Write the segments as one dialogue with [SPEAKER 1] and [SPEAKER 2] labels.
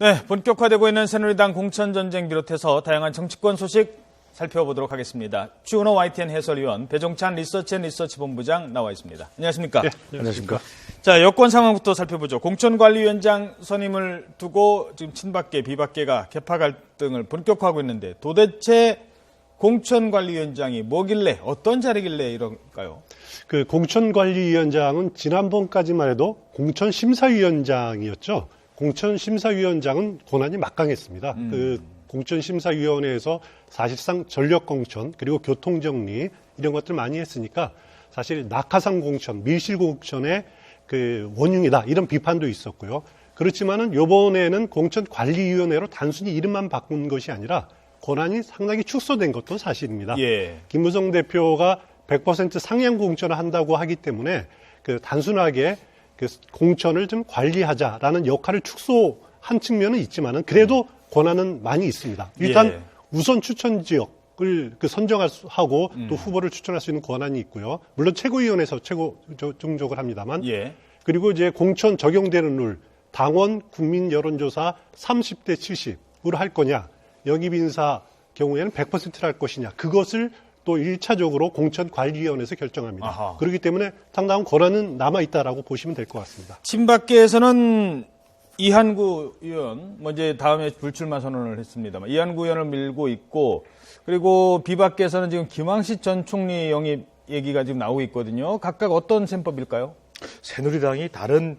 [SPEAKER 1] 네, 본격화되고 있는 새누리당 공천전쟁 비롯해서 다양한 정치권 소식 살펴보도록 하겠습니다. 추은호 YTN 해설위원, 배종찬 리서치본부장 나와 있습니다. 안녕하십니까?
[SPEAKER 2] 네, 안녕하십니까?
[SPEAKER 1] 자, 여권 상황부터 살펴보죠. 공천관리위원장 선임을 두고 지금 친박계, 비박계가 개파 갈등을 본격화하고 있는데 도대체 공천관리위원장이 뭐길래, 어떤 자리길래 이럴까요?
[SPEAKER 2] 그 공천관리위원장은 지난번까지만 해도 공천심사위원장이었죠. 공천심사위원장은 권한이 막강했습니다. 그 공천심사위원회에서 사실상 전력공천 그리고 교통정리 이런 것들 많이 했으니까 사실 낙하산 공천, 밀실 공천의 그 원흉이다 이런 비판도 있었고요. 그렇지만은 이번에는 공천관리위원회로 단순히 이름만 바꾼 것이 아니라 권한이 상당히 축소된 것도 사실입니다.
[SPEAKER 1] 예.
[SPEAKER 2] 김무성 대표가 100% 상향 공천을 한다고 하기 때문에 그 단순하게 그 공천을 좀 관리하자라는 역할을 축소한 측면은 있지만은 그래도 권한은 많이 있습니다. 일단
[SPEAKER 1] 예.
[SPEAKER 2] 우선 추천 지역을 그 선정하고 또 후보를 추천할 수 있는 권한이 있고요. 물론 최고위원회에서 종족을 합니다만.
[SPEAKER 1] 예.
[SPEAKER 2] 그리고 이제 공천 적용되는 룰, 당원 국민 여론조사 30대 70으로 할 거냐, 영입 인사 경우에는 100%를 할 것이냐, 그것을 또 1차적으로 공천관리위원회에서 결정합니다.
[SPEAKER 1] 아하.
[SPEAKER 2] 그렇기 때문에 상당한 권한은 남아있다라고 보시면 될 것 같습니다.
[SPEAKER 1] 친박계에서는 이한구 의원, 이제 다음에 불출마 선언을 했습니다만, 이한구 의원을 밀고 있고, 그리고 비박계에서는 지금 김황식 전 총리 영입 얘기가 지금 나오고 있거든요. 각각 어떤 셈법일까요?
[SPEAKER 3] 새누리당이 다른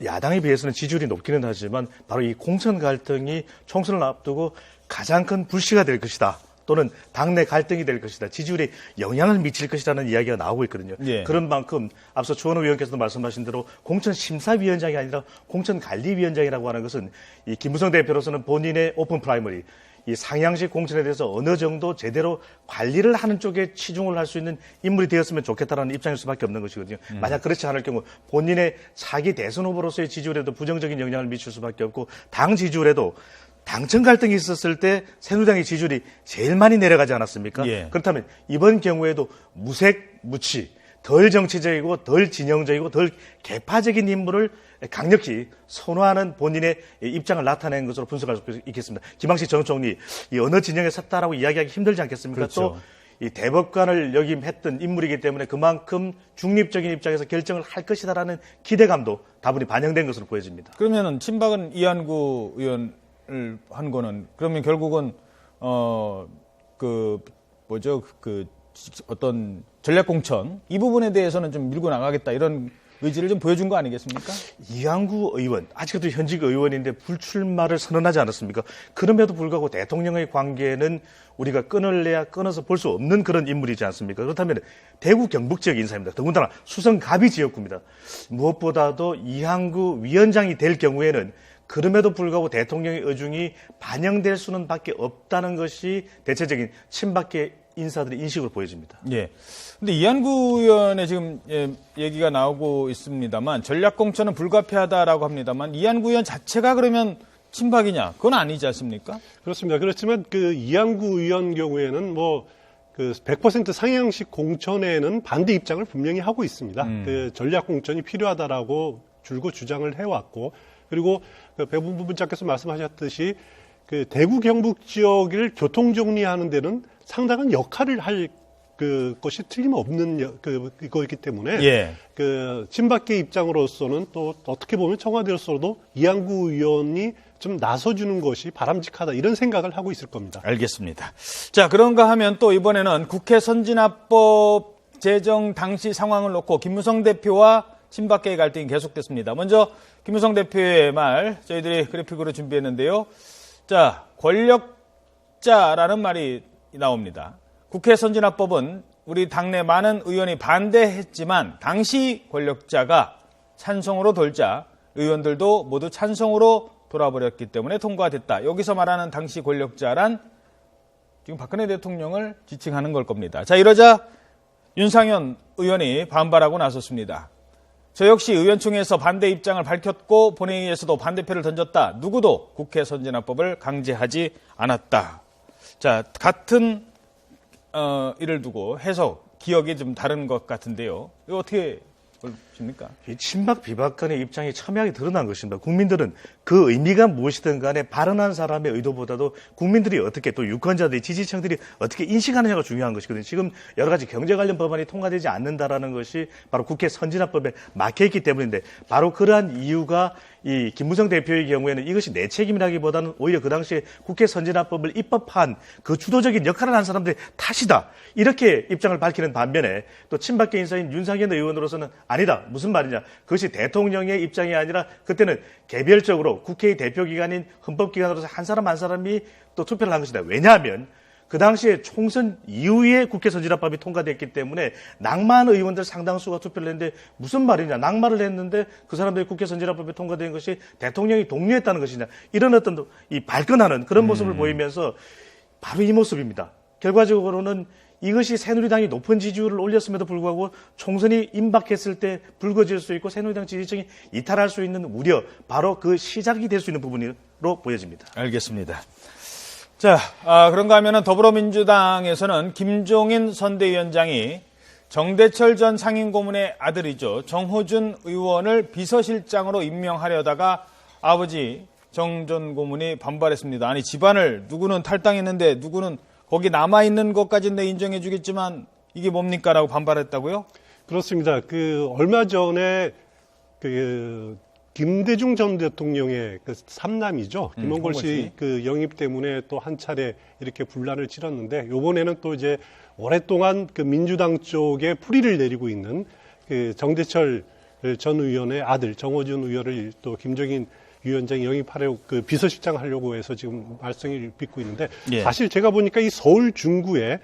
[SPEAKER 3] 야당에 비해서는 지지율이 높기는 하지만 바로 이 공천 갈등이 총선을 앞두고 가장 큰 불씨가 될 것이다. 또는 당내 갈등이 될 것이다. 지지율에 영향을 미칠 것이라는 이야기가 나오고 있거든요.
[SPEAKER 1] 예.
[SPEAKER 3] 그런 만큼 앞서 추은호 위원께서도 말씀하신 대로 공천심사위원장이 아니라 공천관리위원장이라고 하는 것은 이 김무성 대표로서는 본인의 오픈 프라이머리, 이 상향식 공천에 대해서 어느 정도 제대로 관리를 하는 쪽에 치중을 할 수 있는 인물이 되었으면 좋겠다는 입장일 수밖에 없는 것이거든요. 만약 그렇지 않을 경우 본인의 차기 대선 후보로서의 지지율에도 부정적인 영향을 미칠 수밖에 없고 당 지지율에도 당청 갈등이 있었을 때 새누리당의 지지율이 제일 많이 내려가지 않았습니까?
[SPEAKER 1] 예.
[SPEAKER 3] 그렇다면 이번 경우에도 무색, 무취, 덜 정치적이고 덜 진영적이고 덜 개파적인 인물을 강력히 선호하는 본인의 입장을 나타낸 것으로 분석할 수 있겠습니다. 김황식 전 총리, 이 어느 진영에 섰다라고 이야기하기 힘들지 않겠습니까?
[SPEAKER 1] 그렇죠.
[SPEAKER 3] 또 이 대법관을 역임했던 인물이기 때문에 그만큼 중립적인 입장에서 결정을 할 것이다라는 기대감도 다분히 반영된 것으로 보여집니다.
[SPEAKER 1] 그러면은 친박은 이한구 의원을 한 거는 그러면 결국은 어떤 전략 공천 이 부분에 대해서는 좀 밀고 나가겠다 이런 의지를 좀 보여준 거 아니겠습니까?
[SPEAKER 3] 이한구 의원, 아직도 현직 의원인데 불출마를 선언하지 않았습니까? 그럼에도 불구하고 대통령의 관계는 우리가 끊을래야 끊어서 볼 수 없는 그런 인물이지 않습니까? 그렇다면 대구 경북 지역 인사입니다. 더군다나 수성갑이 지역구입니다. 무엇보다도 이한구 위원장이 될 경우에는 그럼에도 불구하고 대통령의 의중이 반영될 수는 밖에 없다는 것이 대체적인 친박계 인사들의 인식으로 보여집니다.
[SPEAKER 1] 예. 근데 이한구 의원의 지금 얘기가 나오고 있습니다만 전략 공천은 불가피하다라고 합니다만 이한구 의원 자체가 그러면 친박이냐? 그건 아니지 않습니까?
[SPEAKER 2] 그렇습니다. 그렇지만 그 이한구 의원 경우에는 그 100% 상향식 공천에는 반대 입장을 분명히 하고 있습니다. 그 전략 공천이 필요하다라고 줄곧 주장을 해왔고, 그리고 그 배분 부분장께서 말씀하셨듯이 그 대구 경북 지역을 교통 정리하는 데는 상당한 역할을 할 것이 틀림없는 그거이기 때문에
[SPEAKER 1] 예.
[SPEAKER 2] 그 친박계 입장으로서는 또 어떻게 보면 청와대로서도 이한구 의원이 좀 나서주는 것이 바람직하다 이런 생각을 하고 있을 겁니다.
[SPEAKER 1] 알겠습니다. 자, 그런가 하면 또 이번에는 국회 선진화법 제정 당시 상황을 놓고 김무성 대표와 친박계의 갈등이 계속됐습니다. 먼저 김무성 대표의 말 저희들이 그래픽으로 준비했는데요. 자, 권력자라는 말이 나옵니다. 국회 선진화법은 우리 당내 많은 의원이 반대했지만 당시 권력자가 찬성으로 돌자 의원들도 모두 찬성으로 돌아버렸기 때문에 통과됐다. 여기서 말하는 당시 권력자란 지금 박근혜 대통령을 지칭하는 걸 겁니다. 자, 이러자 윤상현 의원이 반발하고 나섰습니다. 저 역시 의원총회에서 반대 입장을 밝혔고 본회의에서도 반대표를 던졌다. 누구도 국회 선진화법을 강제하지 않았다. 자, 같은 일을 두고 해석, 기억이 좀 다른 것 같은데요. 이거 어떻게 싶습니까?
[SPEAKER 3] 이 친박 비박 간의 입장이 첨예하게 드러난 것입니다. 국민들은 그 의미가 무엇이든 간에 발언한 사람의 의도보다도 국민들이 어떻게 또 유권자들이 지지층들이 어떻게 인식하느냐가 중요한 것이거든요. 지금 여러 가지 경제 관련 법안이 통과되지 않는다라는 것이 바로 국회 선진화법에 막혀 있기 때문인데 바로 그러한 이유가 이 김무성 대표의 경우에는 이것이 내 책임이라기보다는 오히려 그 당시에 국회 선진화법을 입법한 그 주도적인 역할을 한 사람들의 탓이다. 이렇게 입장을 밝히는 반면에 또 친박계 인사인 윤상현 의원으로서는 아니다. 무슨 말이냐. 그것이 대통령의 입장이 아니라 그때는 개별적으로 국회의 대표기관인 헌법기관으로서 한 사람 한 사람이 또 투표를 한 것이다. 왜냐하면 그 당시에 총선 이후에 국회 선진화법이 통과됐기 때문에 낙마한 의원들 상당수가 투표를 했는데 무슨 말이냐. 낙마를 했는데 그 사람들이 국회 선진화법이 통과된 것이 대통령이 독려했다는 것이냐. 이런 어떤 이 발끈하는 그런 모습을 보이면서 바로 이 모습입니다. 결과적으로는 이것이 새누리당이 높은 지지율을 올렸음에도 불구하고 총선이 임박했을 때 불거질 수 있고 새누리당 지지층이 이탈할 수 있는 우려, 바로 그 시작이 될 수 있는 부분으로 보여집니다.
[SPEAKER 1] 알겠습니다. 자, 그런가 하면은 더불어민주당에서는 김종인 선대위원장이 정대철 전 상임고문의 아들이죠. 정호준 의원을 비서실장으로 임명하려다가 아버지 정 전 고문이 반발했습니다. 아니, 집안을 누구는 탈당했는데 누구는 거기 남아있는 것까지는 내 인정해주겠지만 이게 뭡니까? 라고 반발했다고요?
[SPEAKER 2] 그렇습니다. 얼마 전에 김대중 전 대통령의 삼남이죠. 김원걸 씨 영입 때문에 또 한 차례 이렇게 분란을 치렀는데, 요번에는 또 이제 오랫동안 민주당 쪽에 풀이를 내리고 있는 정대철 전 의원의 아들 정호준 의원을 또 김종인 위원장이 영입하려고 비서실장 하려고 해서 지금 말썽을 빚고 있는데,
[SPEAKER 1] 예.
[SPEAKER 2] 사실 제가 보니까 이 서울 중구에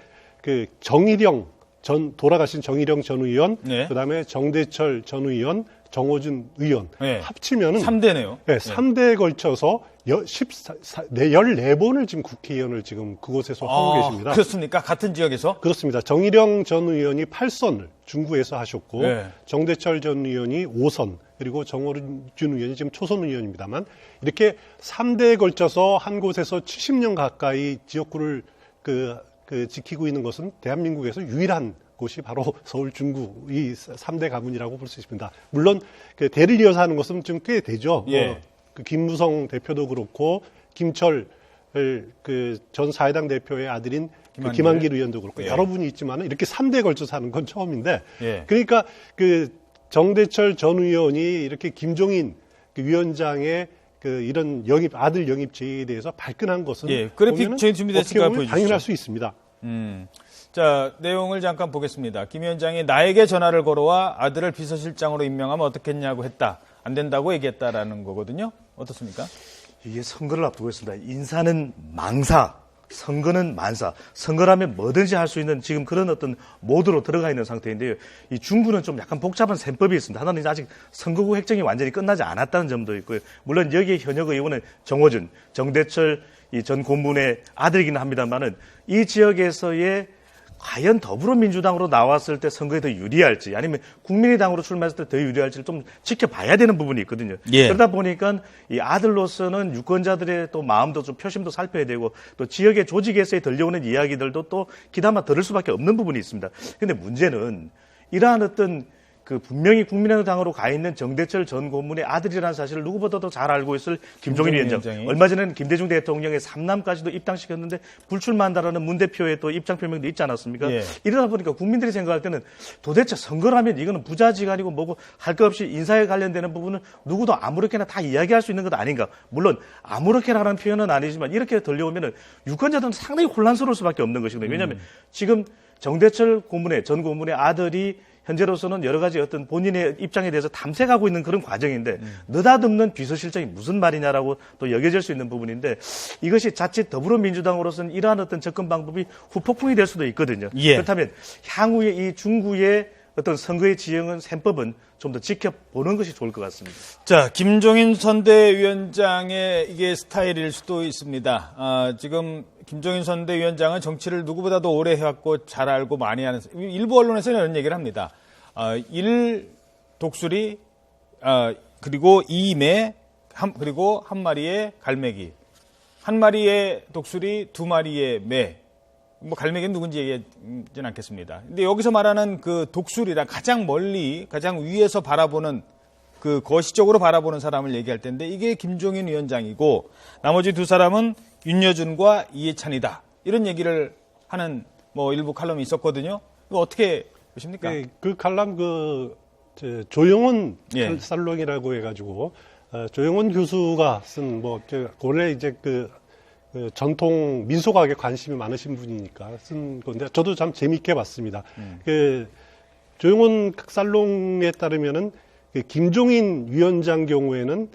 [SPEAKER 2] 돌아가신 정일영 전 의원,
[SPEAKER 1] 네.
[SPEAKER 2] 그다음에 정대철 전 의원, 정호준 의원
[SPEAKER 1] 네.
[SPEAKER 2] 합치면은
[SPEAKER 1] 3대네요.
[SPEAKER 2] 네, 3대에 걸쳐서 14번을 지금 국회의원을 지금 그곳에서 하고 계십니다.
[SPEAKER 1] 그렇습니까? 같은 지역에서?
[SPEAKER 2] 그렇습니다. 정일영 전 의원이 8선을 중구에서 하셨고,
[SPEAKER 1] 네.
[SPEAKER 2] 정대철 전 의원이 5선, 그리고 정호준 의원이 지금 초선 의원입니다만, 이렇게 3대에 걸쳐서 한 곳에서 70년 가까이 지역구를 지키고 있는 것은 대한민국에서 유일한 곳이 바로 서울 중구 이 3대 가문이라고 볼 수 있습니다. 물론 대를 이어서 하는 것은 좀 꽤 되죠.
[SPEAKER 1] 예.
[SPEAKER 2] 김무성 대표도 그렇고 김철 전 사회당 대표의 아들인 김한길 의원도 그렇고
[SPEAKER 1] 예.
[SPEAKER 2] 여러 분이 있지만 이렇게 3대에 걸쳐서 하는 건 처음인데,
[SPEAKER 1] 예.
[SPEAKER 2] 그러니까 정대철 전 의원이 이렇게 김종인 위원장의 이런 아들 영입 제의에 대해서 발끈한 것은,
[SPEAKER 1] 예, 그래픽
[SPEAKER 2] 보면은
[SPEAKER 1] 저희 준비됐으니까
[SPEAKER 2] 어떻게 보면
[SPEAKER 1] 보여주시죠.
[SPEAKER 2] 당연할 수 있습니다.
[SPEAKER 1] 자, 내용을 잠깐 보겠습니다. 김 위원장이 나에게 전화를 걸어와 아들을 비서실장으로 임명하면 어떻겠냐고 했다. 안 된다고 얘기했다라는 거거든요. 어떻습니까?
[SPEAKER 3] 이게 선거를 앞두고 있습니다. 인사는 망사, 선거는 만사. 선거라면 뭐든지 할 수 있는 지금 그런 어떤 모드로 들어가 있는 상태인데요. 이 중구는 좀 약간 복잡한 셈법이 있습니다. 하나는 아직 선거구 획정이 완전히 끝나지 않았다는 점도 있고요. 물론 여기에 현역 의원은 정호준, 정대철 이 전 고문의 아들이긴 합니다만은 이 지역에서의 과연 더불어민주당으로 나왔을 때 선거에 더 유리할지 아니면 국민의당으로 출마했을 때 더 유리할지를 좀 지켜봐야 되는 부분이 있거든요.
[SPEAKER 1] 예.
[SPEAKER 3] 그러다 보니까 이 아들로서는 유권자들의 또 마음도 좀 표심도 살펴야 되고 또 지역의 조직에서 들려오는 이야기들도 또 귀담아 들을 수밖에 없는 부분이 있습니다. 그런데 문제는 이러한 어떤 분명히 국민의당으로 가 있는 정대철 전 고문의 아들이라는 사실을 누구보다도 잘 알고 있을 김종인 위원장. 얼마 전에는 김대중 대통령의 삼남까지도 입당시켰는데 불출마한다라는 문 대표의 또 입장 표명도 있지 않았습니까?
[SPEAKER 1] 예.
[SPEAKER 3] 이러다 보니까 국민들이 생각할 때는 도대체 선거라면 이거는 부자지간이고 뭐고 할 것 없이 인사에 관련되는 부분은 누구도 아무렇게나 다 이야기할 수 있는 것 아닌가. 물론 아무렇게나라는 표현은 아니지만 이렇게 들려오면은 유권자들은 상당히 혼란스러울 수밖에 없는 것이거든요. 왜냐하면 지금 정대철 전 고문의 아들이 현재로서는 여러 가지 어떤 본인의 입장에 대해서 탐색하고 있는 그런 과정인데 느닷없는 비서실장이 무슨 말이냐라고 또 여겨질 수 있는 부분인데 이것이 자칫 더불어민주당으로서는 이러한 어떤 접근 방법이 후폭풍이 될 수도 있거든요.
[SPEAKER 1] 예.
[SPEAKER 3] 그렇다면 향후에 이 중구의 어떤 선거의 지형은 셈법은 좀 더 지켜보는 것이 좋을 것 같습니다.
[SPEAKER 1] 자, 김종인 선대위원장의 이게 스타일일 수도 있습니다. 지금 김종인 선대위원장은 정치를 누구보다도 오래 해왔고 잘 알고 많이 하는, 일부 언론에서는 이런 얘기를 합니다. 1 독수리, 그리고 2매, 그리고 한 마리의 갈매기, 한 마리의 독수리, 2마리의 매, 뭐 갈매기는 누군지 얘기하지는 않겠습니다. 근데 여기서 말하는 그 독수리랑 가장 멀리, 가장 위에서 바라보는 그 거시적으로 바라보는 사람을 얘기할 텐데 이게 김종인 위원장이고 나머지 두 사람은 윤여준과 이해찬이다. 이런 얘기를 하는 뭐 일부 칼럼이 있었거든요. 이거 어떻게 보십니까?
[SPEAKER 2] 네, 그 칼럼 조영원
[SPEAKER 1] 예.
[SPEAKER 2] 살롱이라고 해가지고 조영원 교수가 쓴 원래 이제 그 전통 민속학에 관심이 많으신 분이니까 쓴 건데 저도 참 재미있게 봤습니다. 그 조영원 살롱에 따르면은 그 김종인 위원장 경우에는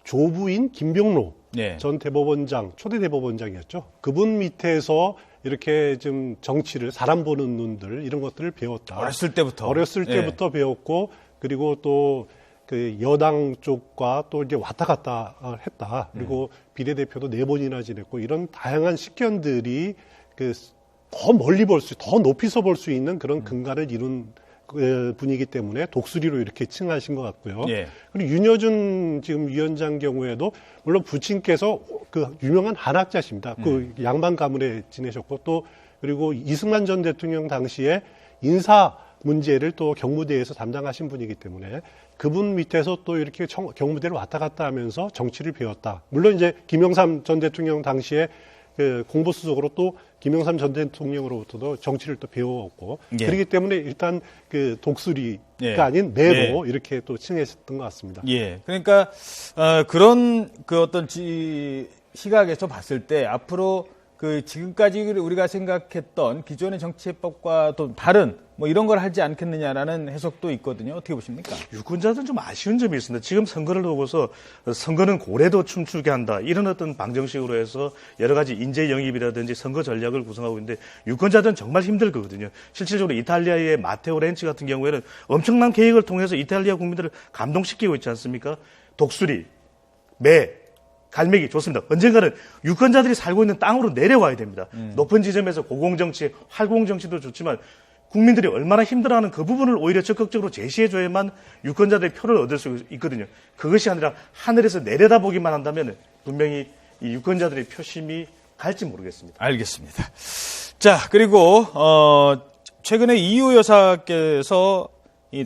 [SPEAKER 2] 조부인 김병로
[SPEAKER 1] 예.
[SPEAKER 2] 전 대법원장, 초대 대법원장이었죠. 그분 밑에서 이렇게 좀 정치를, 사람 보는 눈들, 이런 것들을 배웠다.
[SPEAKER 1] 어렸을 때부터.
[SPEAKER 2] 어렸을 때부터 배웠고, 그리고 또 그 여당 쪽과 또 이제 왔다 갔다 했다. 그리고 비례대표도 4번이나 지냈고, 이런 다양한 식견들이 그 더 멀리 더 높이서 볼 수 있는 그런 근간을 이룬 분이기 때문에 독수리로 이렇게 칭하신 것 같고요.
[SPEAKER 1] 예.
[SPEAKER 2] 그리고 윤여준 지금 위원장 경우에도 물론 부친께서 그 유명한 한학자십니다. 그 양반 가문에 지내셨고 또 그리고 이승만 전 대통령 당시에 인사 문제를 또 경무대에서 담당하신 분이기 때문에 그분 밑에서 또 이렇게 경무대를 왔다 갔다 하면서 정치를 배웠다. 물론 이제 김영삼 전 대통령 당시에 그 공보수석으로 또 김영삼 전 대통령으로부터도 정치를 또 배워왔고
[SPEAKER 1] 예.
[SPEAKER 2] 그렇기 때문에 일단 그 독수리가
[SPEAKER 1] 예.
[SPEAKER 2] 아닌 매로 이렇게 또 칭했던 것 같습니다.
[SPEAKER 1] 예. 그러니까 그런 그 어떤 시각에서 봤을 때 앞으로 그 지금까지 우리가 생각했던 기존의 정치해법과 또 다른 뭐 이런 걸 하지 않겠느냐라는 해석도 있거든요. 어떻게 보십니까?
[SPEAKER 3] 유권자들은 좀 아쉬운 점이 있습니다. 지금 선거를 두고서 선거는 고래도 춤추게 한다. 이런 어떤 방정식으로 해서 여러 가지 인재 영입이라든지 선거 전략을 구성하고 있는데 유권자들은 정말 힘들 거거든요. 실질적으로 이탈리아의 마테오 렌치 같은 경우에는 엄청난 계획을 통해서 이탈리아 국민들을 감동시키고 있지 않습니까? 독수리, 매, 갈매기 좋습니다. 언젠가는 유권자들이 살고 있는 땅으로 내려와야 됩니다. 높은 지점에서 고공정치, 활공정치도 좋지만 국민들이 얼마나 힘들어하는 그 부분을 오히려 적극적으로 제시해줘야만 유권자들의 표를 얻을 수 있거든요. 그것이 아니라 하늘에서 내려다보기만 한다면 분명히 이 유권자들의 표심이 갈지 모르겠습니다.
[SPEAKER 1] 알겠습니다. 자, 그리고 최근에 이유 여사께서 이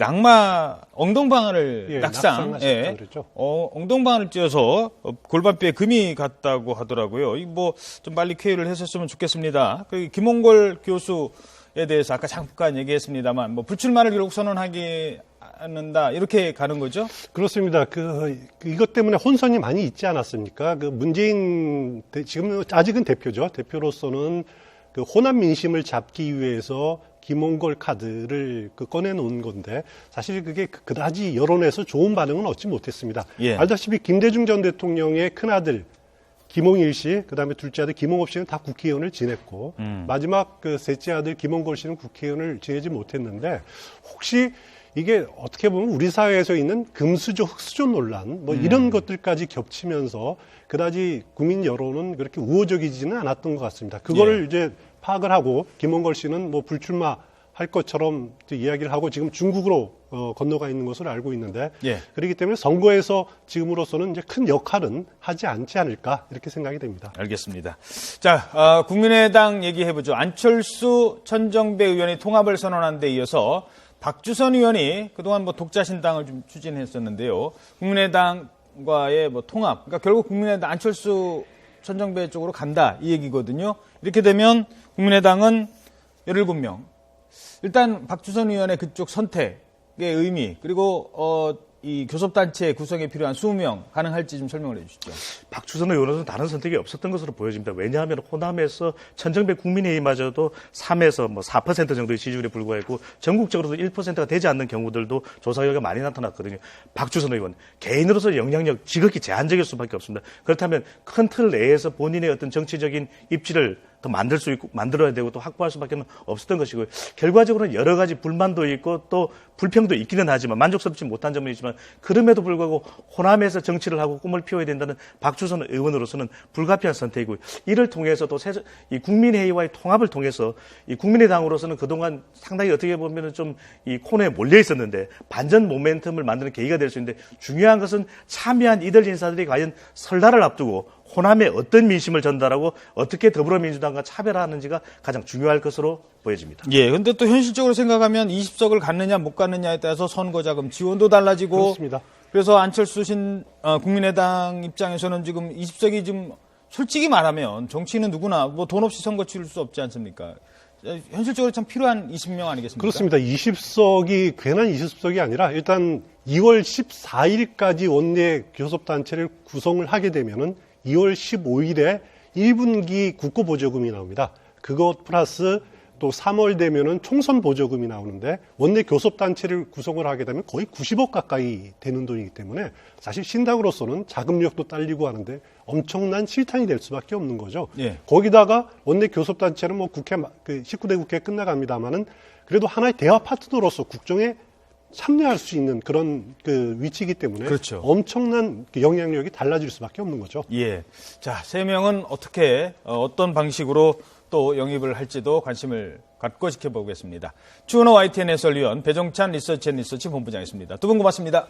[SPEAKER 1] 엉덩방아를
[SPEAKER 2] 낙상하셨다고 그랬죠.
[SPEAKER 1] 엉덩방아를 찧어서 골반뼈에 금이 갔다고 하더라고요. 이 뭐 좀 빨리 쾌유를 했었으면 좋겠습니다. 그 김홍걸 교수에 대해서 아까 잠깐 얘기했습니다만 뭐 불출마를 결국 선언하기 않는다 이렇게 가는 거죠?
[SPEAKER 2] 그렇습니다. 이것 때문에 혼선이 많이 있지 않았습니까? 그 문재인 지금 아직은 대표죠. 대표로서는 그 호남 민심을 잡기 위해서 김홍걸 카드를 꺼내놓은 건데 사실 그게 그다지 여론에서 좋은 반응은 얻지 못했습니다.
[SPEAKER 1] 예.
[SPEAKER 2] 알다시피 김대중 전 대통령의 큰아들 김홍일 씨, 그다음에 둘째 아들 김홍업 씨는 다 국회의원을 지냈고 마지막 그 셋째 아들 김홍걸 씨는 국회의원을 지내지 못했는데 혹시 이게 어떻게 보면 우리 사회에서 있는 금수저, 흑수저 논란 뭐 이런 것들까지 겹치면서 그다지 국민 여론은 그렇게 우호적이지는 않았던 것 같습니다. 그거를 이제 파악을 하고 김홍걸 씨는 뭐 불출마할 것처럼 이야기를 하고 지금 중국으로 건너가 있는 것을 알고 있는데 그렇기 때문에 선거에서 지금으로서는 이제 큰 역할은 하지 않지 않을까 이렇게 생각이 됩니다.
[SPEAKER 1] 알겠습니다. 자, 국민의당 얘기해보죠. 안철수, 천정배 의원이 통합을 선언한 데 이어서 박주선 의원이 그동안 뭐 독자신당을 좀 추진했었는데요. 국민의당과의 뭐 통합, 그러니까 결국 국민의당 안철수, 천정배 쪽으로 간다 이 얘기거든요. 이렇게 되면 국민의당은 17명. 일단 박주선 의원의 그쪽 선택의 의미 그리고 이 교섭단체 구성에 필요한 20명 가능할지 좀 설명을 해주시죠.
[SPEAKER 3] 박주선 의원은 다른 선택이 없었던 것으로 보여집니다. 왜냐하면 호남에서 천정배 국민의힘마저도 3에서 뭐 4% 정도의 지지율에 불과했고 전국적으로도 1%가 되지 않는 경우들도 조사 결과 많이 나타났거든요. 박주선 의원 개인으로서 영향력 지극히 제한적일 수밖에 없습니다. 그렇다면 큰 틀 내에서 본인의 어떤 정치적인 입지를 더 만들어야 되고 또 확보할 수밖에 없었던 것이고요. 결과적으로는 여러 가지 불만도 있고 또 불평도 있기는 하지만 만족스럽지 못한 점은 있지만 그럼에도 불구하고 호남에서 정치를 하고 꿈을 피워야 된다는 박주선 의원으로서는 불가피한 선택이고요. 이를 통해서 또 이 국민회의와의 통합을 통해서 이 국민의당으로서는 그동안 상당히 어떻게 보면 좀 이 코너에 몰려 있었는데 반전 모멘텀을 만드는 계기가 될 수 있는데 중요한 것은 참여한 이들 인사들이 과연 설날을 앞두고 호남에 어떤 민심을 전달하고 어떻게 더불어민주당과 차별하는지가 가장 중요할 것으로 보여집니다.
[SPEAKER 1] 예, 근데 또 현실적으로 생각하면 20석을 갖느냐 못 갖느냐에 따라서 선거자금 지원도 달라지고
[SPEAKER 2] 그렇습니다.
[SPEAKER 1] 그래서 안철수 국민의당 입장에서는 지금 20석이 좀 솔직히 말하면 정치인은 누구나 뭐 돈 없이 선거 치를 수 없지 않습니까? 현실적으로 참 필요한 20명 아니겠습니까?
[SPEAKER 2] 그렇습니다. 20석이 괜한 20석이 아니라 일단 2월 14일까지 원내 교섭단체를 구성을 하게 되면은 2월 15일에 1분기 국고보조금이 나옵니다. 그것 플러스 또 3월 되면은 총선 보조금이 나오는데 원내 교섭단체를 구성을 하게 되면 거의 90억 가까이 되는 돈이기 때문에 사실 신당으로서는 자금력도 딸리고 하는데 엄청난 실탄이 될 수밖에 없는 거죠.
[SPEAKER 1] 예.
[SPEAKER 2] 거기다가 원내 교섭단체는 뭐 19대 국회 끝나갑니다만은 그래도 하나의 대화 파트너로서 국정에 참여할 수 있는 그런 위치이기 때문에
[SPEAKER 1] 그렇죠.
[SPEAKER 2] 엄청난 영향력이 달라질 수밖에 없는 거죠.
[SPEAKER 1] 예. 자, 세 명은 어떻게, 어떤 방식으로 또 영입을 할지도 관심을 갖고 지켜보겠습니다. 추은호 YTN 해설위원, 배종찬 리서치 앤 리서치 본부장이었습니다. 두 분 고맙습니다.